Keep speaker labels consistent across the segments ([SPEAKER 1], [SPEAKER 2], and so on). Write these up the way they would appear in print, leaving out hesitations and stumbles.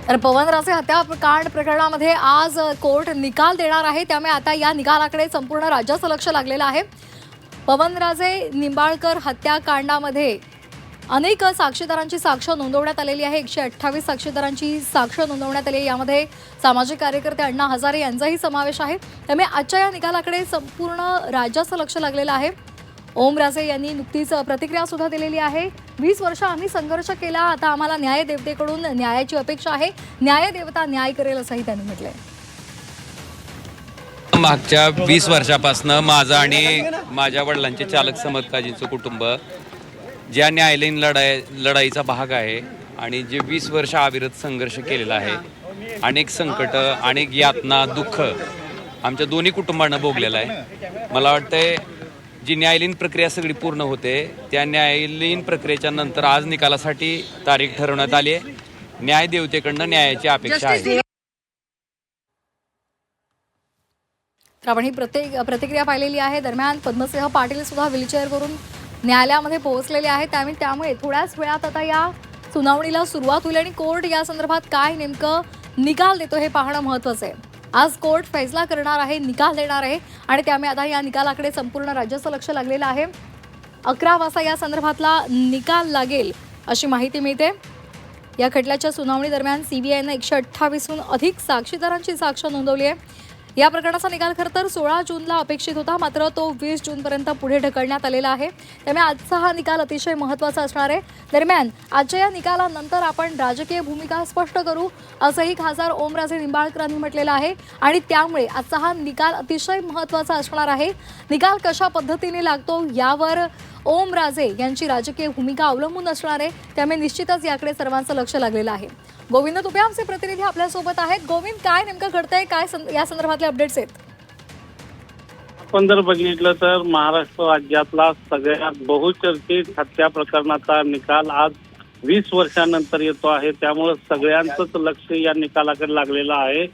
[SPEAKER 1] तर पवनराजे हत्याकांड प्रकरणामध्ये आज कोर्ट निकाल देणार आहे, त्यामुळे आता या निकालाकडे संपूर्ण राज्याचं लक्ष लागलेलं आहे। पवनराजे निंबाळकर हत्याकांडामध्ये अनेक साक्षीदारांची साक्ष नोंदवण्यात आलेली आहे। 128 साक्षीदारांची साक्ष नोंदवण्यात आली आहे। यामध्ये सामाजिक कार्यकर्ते अण्णा हजारे यांचाही समावेश आहे। त्यामुळे आजच्या या निकालाकडे संपूर्ण राज्याचं लक्ष लागलेलं आहे। ओमराजे यांनी नुकतीच प्रतिक्रिया सुद्धा दिलेली आहे। 20 वर्ष आम्ही संघर्ष केला, आता आम्हाला न्यायदेवतेकडून न्यायाची अपेक्षा आहे, न्यायदेवता न्याय करेल असंही त्यांनी म्हटलंय।
[SPEAKER 2] मागच्या 20 वर्षापासून माझा आणि माझ्या वडिलांचे चालक समद काजींचं कुटुंब ज्या न्यायालयीन लढाईचा भाग आहे आणि जे 20 वर्ष अविरत संघर्ष केलेला आहे, अनेक संकट, अनेक यातना, दुःख आमच्या दोन्ही कुटुंबांना भोगलेलं आहे। मला वाटतंय जी न्यायालयीन प्रक्रिया सगळी पूर्ण होते, त्या न्यायालयीन प्रक्रियेच्या नंतर आज निकालासाठी तारीख ठरवण्यात आली आहे। न्यायदेवतेकडनं न्यायाची अपेक्षा आहे।
[SPEAKER 1] तर आपण ही प्रतिक्रिया पाहिलेली आहे। दरम्यान पद्मसिंह पाटील सुद्धा व्हीलचेअरवरून न्यायालयामध्ये पोहोचलेले आहेत। त्यामुळे थोड्याच वेळात आता या सुनावणीला सुरुवात होईल आणि कोर्ट या संदर्भात काय नेमकं निकाल देतो हे पाहणं महत्त्वाचं आहे। आज कोर्ट फैसला करणार आहे, निकाल देणार आहे आणि त्यामुळे आता या निकालाकडे संपूर्ण राज्याचं लक्ष लागलेलं आहे। 11 वाजता या संदर्भातला निकाल लागेल अशी माहिती मिळते। या खटल्याच्या सुनावणी दरम्यान सीबीआयने 128हून अधिक साक्षीदारांची साक्ष नोंदवली आहे। या प्रकरणाचा निकाल खरं तर 16 जूनला अपेक्षित होता, मात्र तो 20 जूनपर्यंत पुढे ढकलण्यात आलेला आहे। त्यामुळे आजचा हा निकाल अतिशय महत्त्वाचा असणार आहे। दरम्यान आजच्या या निकालानंतर आपण राजकीय भूमिका स्पष्ट करू असंही खासदार ओमराजे निंबाळकरांनी म्हटलेलं आहे आणि त्यामुळे आजचा हा निकाल अतिशय महत्त्वाचा असणार आहे। निकाल कशा पद्धतीने लागतो यावर ओमराजे यांची राजकीय भूमिका अवलंबून असणार आहे। त्यामुळे निश्चितच याकडे सर्वांचं लक्ष लागलेलं आहे। गोविंद तुपे आमचे प्रतिनिधी आपल्या सोबत आहेत। गोविंद, काय नेमकं घडतंय, काय या संदर्भातले अपडेट्स आहेत?
[SPEAKER 3] आपण जर बघितलं तर महाराष्ट्र राज्यातला सगळ्यात बहुचर्चित हत्या प्रकरणाचा निकाल आज 20 वर्षांनंतर येतो आहे। त्यामुळे सगळ्यांचंच लक्ष या निकालाकडे लागलेलं आहे।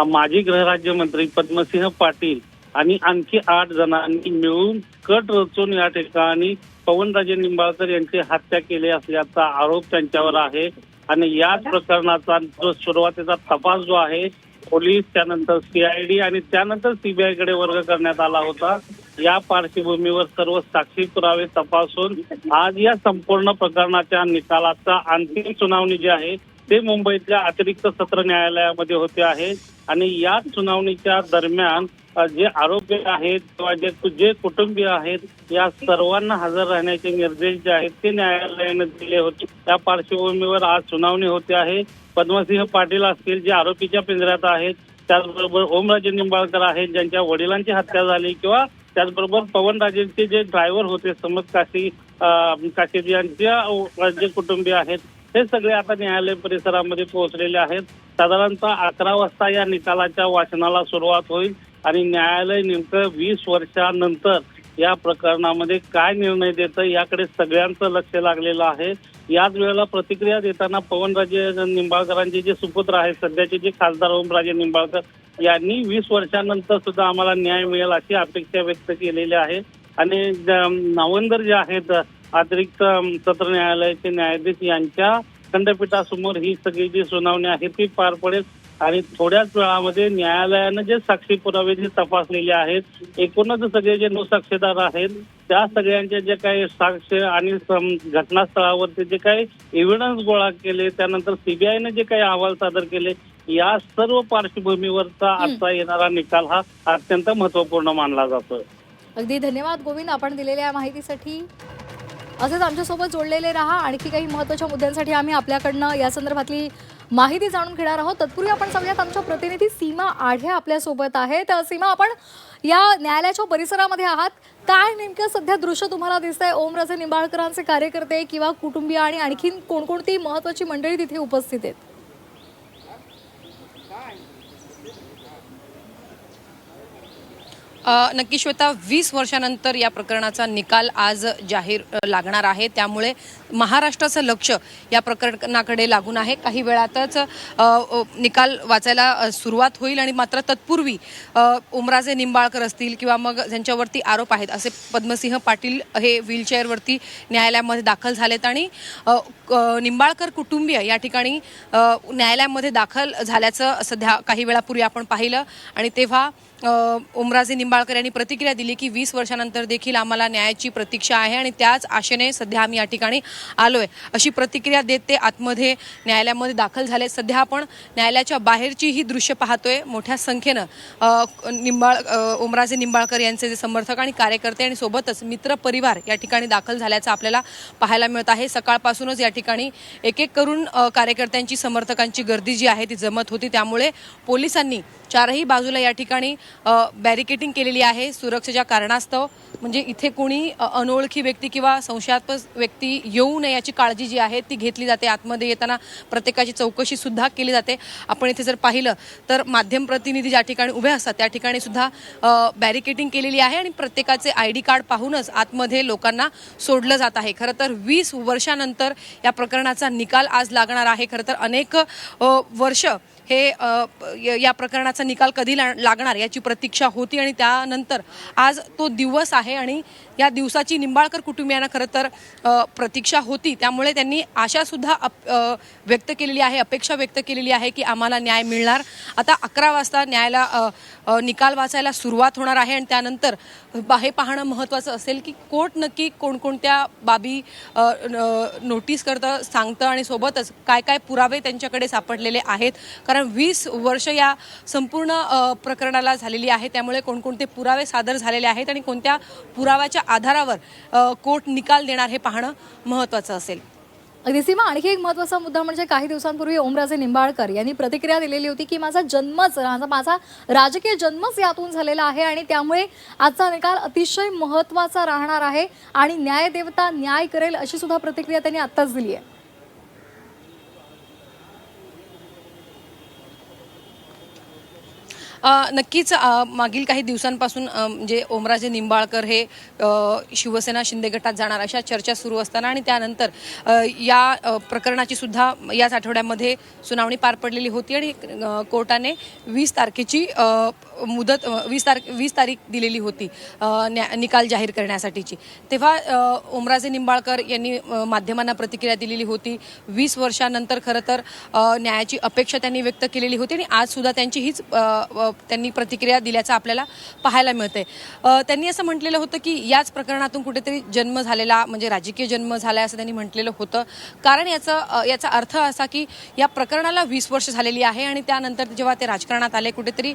[SPEAKER 3] माजी गृहराज्यमंत्री पद्मसिंह पाटील आणि आणखी 8 जणांनी मिळून कट रचून या ठिकाणी पवनराजे निंबाळकर यांची हत्या केली असल्याचा आरोप त्यांच्यावर आहे आणि याच प्रकरणाचा जो सुरुवातीचा तपास जो आहे पोलीस, त्यानंतर सीआयडी आणि त्यानंतर सीबीआय कडे वर्ग करण्यात आला होता। या पार्श्वभूमीवर सर्व साक्षी पुरावे तपासून आज या संपूर्ण प्रकरणाच्या निकालाचा अंतिम सुनावणी जी आहे ते मुंबईतल्या अतिरिक्त सत्र न्यायालयामध्ये होते आहे आणि या सुनावणीच्या दरम्यान जे आरोपी आहेत किंवा जे कुटुंबीय आहेत या सर्वांना हजर राहण्याचे निर्देश जे आहेत ते न्यायालयाने दिले होते। त्या पार्श्वभूमीवर आज सुनावणी होते आहे। पद्मसिंह पाटील असतील जे आरोपीच्या पिंजऱ्यात आहेत, त्याचबरोबर ओमराजे निंबाळकर आहेत ज्यांच्या वडिलांची हत्या झाली, किंवा त्याचबरोबर पवनराजेंचे जे ड्रायव्हर होते समद काशीद यांच्या जे कुटुंबीय आहेत हे सगळे आता न्यायालय परिसरामध्ये पोहोचलेले आहेत। साधारणतः 11 वाजता या निकालाच्या वाचनाला सुरुवात होईल आणि न्यायालय नेमकं 20 वर्षानंतर या प्रकरणामध्ये काय निर्णय देतं याकडे सगळ्यांचं लक्ष लागलेलं आहे। याच वेळेला प्रतिक्रिया देताना पवनराजे निंबाळकरांचे जे सुपुत्र आहेत, सध्याचे जे खासदार ओमराजे निंबाळकर यांनी 20 वर्षानंतर सुद्धा आम्हाला न्याय मिळेल अशी अपेक्षा व्यक्त केलेली आहे आणि नावंदर जे आहेत अतिरिक्त सत्र न्यायालयाचे न्यायाधीश यांच्या खंडपीठासमोर ही सगळी जी सुनावणी आहे ती पार पडेल आणि थोड्याच वेळामध्ये न्यायालयानं जे साक्षी पुरावे जे तपासलेले आहेत, एकूणच सगळे जे 9 साक्षीदार आहेत त्या सगळ्यांचे जे काही साक्ष आणि घटनास्थळावरती जे काही एव्हिडन्स गोळा केले, त्यानंतर सीबीआयने जे काही अहवाल सादर केले, या सर्व पार्श्वभूमीवरचा आजचा येणारा निकाल हा अत्यंत महत्त्वपूर्ण मानला जातो।
[SPEAKER 1] अगदी धन्यवाद गोविंद, आपण दिलेल्या माहितीसाठी। असेच आमच्यासोबत जोडलेले राहा। आणखी काही महत्त्वाच्या मुद्द्यांसाठी आम्ही आपल्याकडनं या संदर्भातली माहिती जाणून घेणार आहोत। तत्पूर्वी आपण सगळ्यात आमच्या प्रतिनिधी सीमा आढे आपल्यासोबत आहेत। सीमा, आपण या न्यायालयाच्या परिसरामध्ये आहात, काय नेमकं सध्या दृश्य तुम्हाला दिसतंय? ओमराजे निंबाळकरांचे कार्यकर्ते किंवा कुटुंबीय आणि आणखीन कोणकोणती महत्त्वाची मंडळी तिथे उपस्थित आहेत?
[SPEAKER 4] नक्की श्वेता, 20 वर्षानंतर या प्रकरणाचा निकाल आज जाहीर लागणार आहे. त्यामुळे महाराष्ट्राचं लक्ष या प्रकरणाकडे लागून आहे. काही वेळातच निकाल वाचायला सुरुवात होईल आणि मात्र तत्पूर्वी ओमराजे निंबाळकर असतील किंवा मग ज्यांच्यावरती आरोप आहेत असे पद्मसिंह पाटील हे व्हीलचेअरवरती न्यायालयामध्ये दाखल झालेत आणि निंबाळकर कुटुंबीय या ठिकाणी न्यायालयामध्ये दाखल झाल्याचं सध्या काही वेळापूर्वी आपण पाहिलं आणि तेव्हा ओमराजे निंबाळकर यांनी प्रतिक्रिया दिली की 20 वर्षानंतर देखील आम्हाला न्यायाची प्रतीक्षा आहे आणि त्याच आशेने सध्या आम्ही या ठिकाणी आलोय अशी प्रतिक्रिया देत ते आतमध्ये न्यायालयामध्ये दाखल झाले. सध्या आपण न्यायालयाच्या बाहेरची ही दृश्य पाहतोय. मोठ्या संख्येनं ओमराजे निंबाळकर यांचे जे समर्थक आणि कार्यकर्ते आणि सोबतच मित्र परिवार या ठिकाणी दाखल झाल्याचं आपल्याला पाहायला मिळत आहे. सकाळपासूनच या ठिकाणी एक एक करून कार्यकर्त्यांची समर्थकांची गर्दी जी आहे ती जमत होती. त्यामुळे पोलिसांनी चारही बाजूला या ठिकाणी बॅरिकेडिंग केलेली आहे सुरक्षेच्या कारणास्तव. म्हणजे इथे कोणी अनोळखी व्यक्ती किंवा संशयास्पद व्यक्ती येऊ नये याची काळजी जी आहे ती घेतली जाते. आतमध्ये येताना प्रत्येकाची चौकशी सुद्धा केली जाते. आपण इथे जर पाहिलं तर माध्यम प्रतिनिधी ज्या ठिकाणी उभे असतात त्या ठिकाणी सुद्धा बॅरिकेडिंग केलेली आहे आणि प्रत्येकाचे ID कार्ड पाहूनच आतमध्ये लोकांना सोडलं जात आहे. खरं तर 20 वर्षानंतर या प्रकरणाचा निकाल आज लागणार आहे. खरं तर अनेक वर्ष हे या प्रकरणाचा निकाल कधी लागणार याची प्रतीक्षा होती आणि त्यानंतर आज तो दिवस आहे आणि या दिवसाची निंबाळकर कुटुंबियांना खरं तर प्रतीक्षा होती. त्यामुळे त्यांनी आशा सुद्धा व्यक्त केलेली आहे, अपेक्षा व्यक्त केलेली आहे की आम्हाला न्याय मिळणार. आता 11 वाजता न्यायाला निकाल वाचायला सुरुवात होणार आहे आणि त्यानंतर हे पाहणं महत्त्वाचं असेल की कोर्ट नक्की कोणकोणत्या बाबी नोटीस करतं सांगतं आणि सोबतच काय काय पुरावे त्यांच्याकडे सापडलेले आहेत. कारण 20 वर्ष या संपूर्ण प्रकरणाला झालेली आहे. त्यामुळे कोणकोणते पुरावे सादर झालेले आहेत आणि कोणत्या पुराव्याच्या आधारावर कोर्ट निकाल देणार हे पाहणं महत्त्वाचं असेल.
[SPEAKER 1] अगदी सीमा, आणखी एक महत्त्वाचा मुद्दा म्हणजे काही दिवसांपूर्वी ओमराजे निंबाळकर यांनी प्रतिक्रिया दिलेली होती की माझा राजकीय जन्मच यातून झालेला आहे आणि त्यामुळे आजचा निकाल अतिशय महत्त्वाचा राहणार आहे आणि न्यायदेवता न्याय करेल अशी सुद्धा प्रतिक्रिया त्यांनी आत्ताच दिली आहे.
[SPEAKER 4] नक्कीच मागील काही दिवसांपासून म्हणजे ओमराजे निंबाळकर हे शिवसेना शिंदे गटात जाणार अशा चर्चा सुरू असताना आणि त्यानंतर या प्रकरणाची सुद्धा याच आठवड्यामध्ये सुनावणी पार पडलेली होती आणि कोर्टाने 20 तारखेची मुदत 20 तारीख दिलेली होती निकाल जाहीर करण्यासाठीची. तेव्हा ओमराजे निंबाळकर यांनी माध्यमांना प्रतिक्रिया दिलेली होती. 20 वर्षानंतर खरं तर न्यायाची अपेक्षा त्यांनी व्यक्त केलेली होती आणि आज सुद्धा त्यांची हीच त्यांनी प्रतिक्रिया दिल्याचं आपल्याला पाहायला मिळतंय. त्यांनी असं म्हटलेलं होतं की याच प्रकरणातून कुठेतरी जन्म झालेला म्हणजे राजकीय जन्म झाला असं त्यांनी म्हटलेलं होतं. कारण याचा अर्थ असा की या प्रकरणाला 20 वर्ष झालेली आहे आणि त्यानंतर जेव्हा ते राजकारणात आले कुठेतरी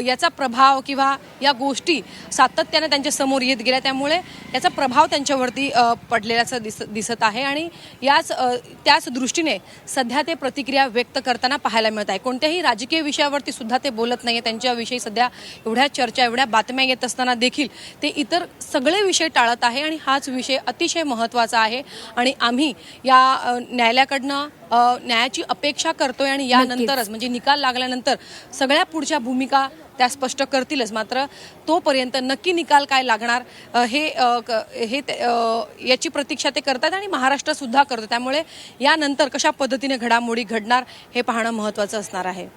[SPEAKER 4] याचा प्रभाव किंवा या गोष्टी सातत्याने त्यांच्या समोर येत गेल्या. त्यामुळे याचा प्रभाव त्यांच्यावरती पडलेल्याचं दिसत आहे आणि त्याच दृष्टीने सध्या ते प्रतिक्रिया व्यक्त करताना पाहायला मिळत आहे. कोणत्याही राजकीय विषयावरती सुद्धा ते बोलत नाहीये. त्यांच्याविषयी सध्या एवढ्या चर्चा एवढ्या बातम्या येत असताना देखील ते इतर सगळे विषय टाळत आहे आणि हाच विषय अतिशय महत्त्वाचा आहे आणि आम्ही या न्यायालयाकडनं न्यायाची अपेक्षा करतोय आणि यानंतरच म्हणजे निकाल लागल्यानंतर सगळ्या पुढच्या भूमिका त्या स्पष्ट करतीलच. मात्र तोपर्यंत नक्की निकाल काय लागणार याची प्रतीक्षा ते करतात आणि महाराष्ट्र सुद्धा करतो. त्यामुळे यानंतर कशा पद्धतीने घडामोडी घडणार हे पाहणं महत्त्वाचं असणार आहे.